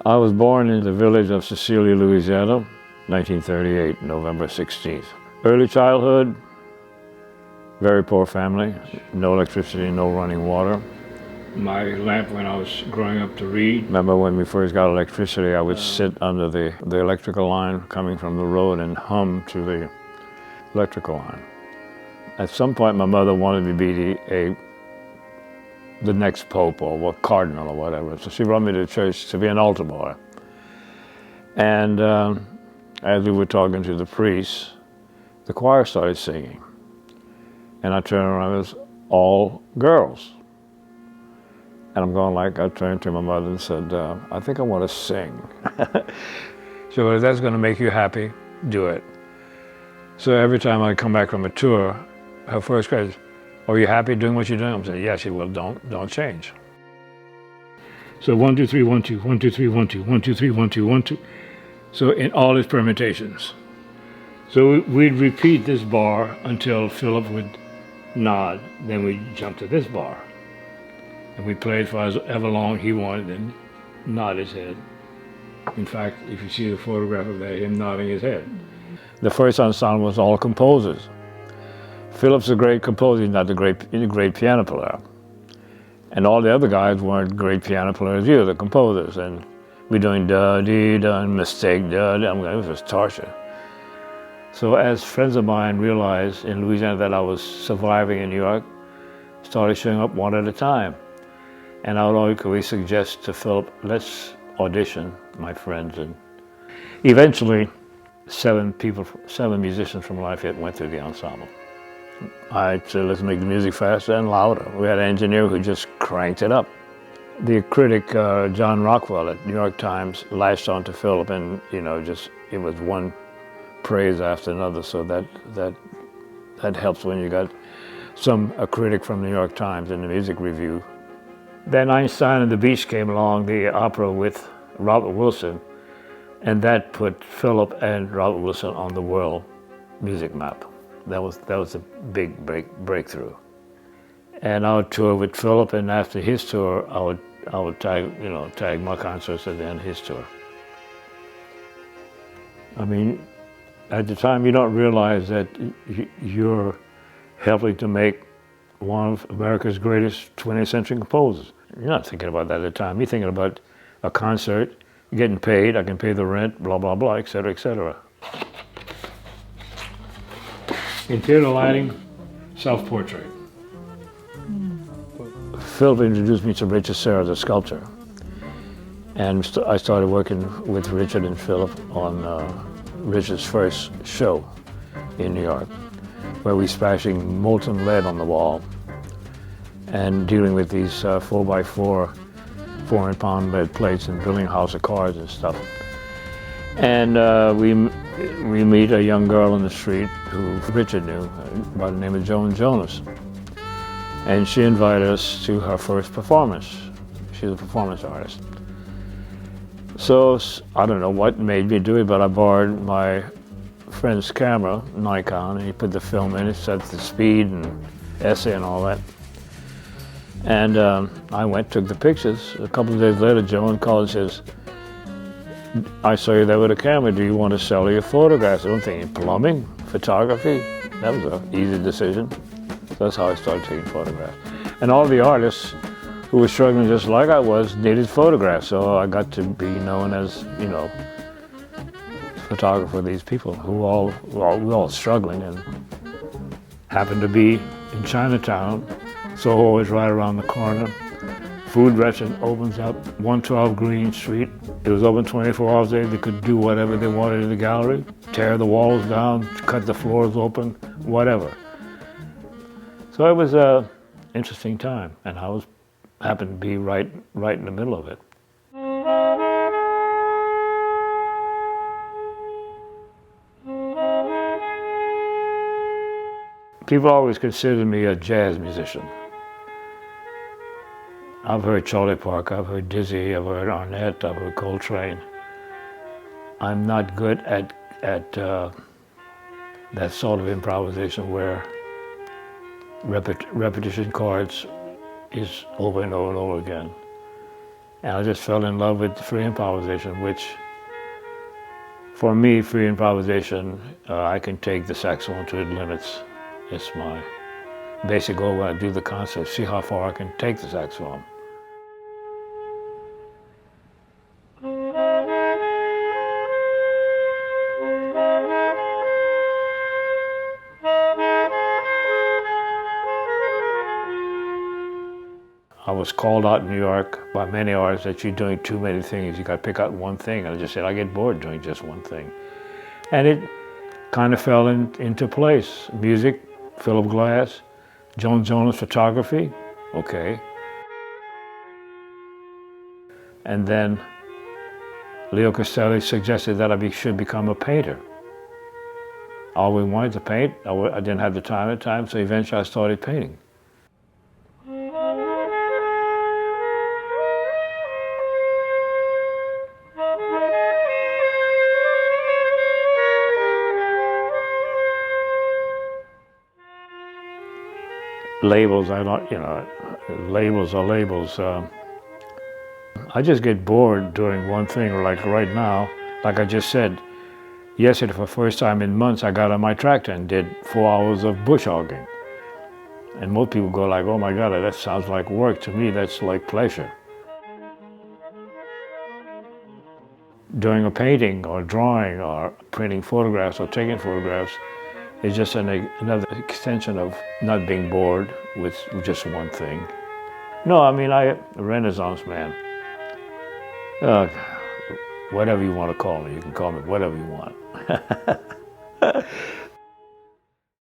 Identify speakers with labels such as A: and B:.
A: I was born in the village of Cecilia, Louisiana, 1938, November 16th. Early childhood, very poor family, no electricity, no running water. My lamp when I was growing up to read. Remember when we first got electricity, I would sit under the electrical line coming from the road and hum to the electrical line. At some point, my mother wanted me to be the next pope or what cardinal or whatever. So she brought me to church to be an altar boy. And as we were talking to the priest, the choir started singing. And I turned around, it was all girls. And I'm going like, I turned to my mother and said, I think I want to sing. She said, well, if that's going to make you happy, do it. So every time I come back from a tour, her first question is, are you happy doing what you're doing? I'm saying, yeah. She said, well, don't change. So 1, 2, 3, 1, 2, 1, 2, 3, 1, 2, 1, 2, 3, 1, 2, 1, 2. So in all its permutations. So we'd repeat this bar until Philip would nod. Then we'd jump to this bar. And we played for however long he wanted and nod his head. In fact, if you see the photograph of that, him nodding his head. The first ensemble was all composers. Philip's a great composer, he's not a great piano player. And all the other guys weren't great piano players either, the composers. And we're doing da-dee-da and mistake, da-da. It was just torture. So as friends of mine realized in Louisiana that I was surviving in New York, started showing up one at a time. And I would always suggest to Philip, let's audition, my friends. And eventually, 7 musicians from Lafayette went through the ensemble. I said, let's make the music faster and louder. We had an engineer who just cranked it up. The critic, John Rockwell at New York Times, latched on to Philip, and it was one praise after another. So that helps when you got a critic from New York Times in the music review. Then Einstein and the Beach came along, the opera with Robert Wilson, and that put Philip and Robert Wilson on the world music map. That was a big breakthrough. And I would tour with Philip, and after his tour, I would tag my concerts at the end of his tour. I mean, at the time you don't realize that you're helping to make one of America's greatest 20th century composers. You're not thinking about that at the time. You're thinking about a concert, getting paid, I can pay the rent, blah, blah, blah, et cetera, et cetera. Interior lighting, self-portrait. Philip introduced me to Richard Serra, the sculptor. And I started working with Richard and Philip on Richard's first show in New York, where we splashing molten lead on the wall and dealing with these 4x4, 400-pound lead plates and building a house of cards and stuff. And we meet a young girl on the street who Richard knew by the name of Joan Jonas. And she invited us to her first performance. She's a performance artist. So I don't know what made me do it, but I borrowed my friend's camera, Nikon, and he put the film in it, set the speed and essay and all that. And I went, took the pictures. A couple of days later, Joan called and says, I saw you there with a camera. Do you want to sell your photographs? I'm thinking, plumbing, photography? That was an easy decision. So that's how I started taking photographs. And all the artists who were struggling just like I was needed photographs. So I got to be known as, photographer of these people who were all struggling and happened to be in Chinatown. Soho is right around the corner. Food restaurant opens up 112 Green Street. It was open 24 hours a day. They could do whatever they wanted in the gallery, tear the walls down, cut the floors open, whatever. So it was an interesting time, and I happened to be right in the middle of it. People always considered me a jazz musician. I've heard Charlie Parker, I've heard Dizzy, I've heard Arnett, I've heard Coltrane. I'm not good at that sort of improvisation where repetition chords is over and over and over again. And I just fell in love with free improvisation, which, for me, free improvisation, I can take the saxophone to its limits. It's my basic goal when I do the concert, see how far I can take the saxophone. I was called out in New York by many artists that you're doing too many things. You got to pick out one thing. And I just said, I get bored doing just one thing. And it kind of fell into place. Music, Philip Glass, Jones photography, okay. And then Leo Castelli suggested that I should become a painter. I always wanted to paint. I didn't have the time at the time, so eventually I started painting. Labels, I don't, labels are labels. I just get bored doing one thing, like right now, like I just said, yesterday for the first time in months, I got on my tractor and did 4 hours of bush hogging. And most people go like, oh my God, that sounds like work. To me, that's like pleasure. Doing a painting or drawing or printing photographs or taking photographs is just another extension of not being bored with just one thing. No, I mean, I'm a Renaissance man. Whatever you want to call me, you can call me whatever you want.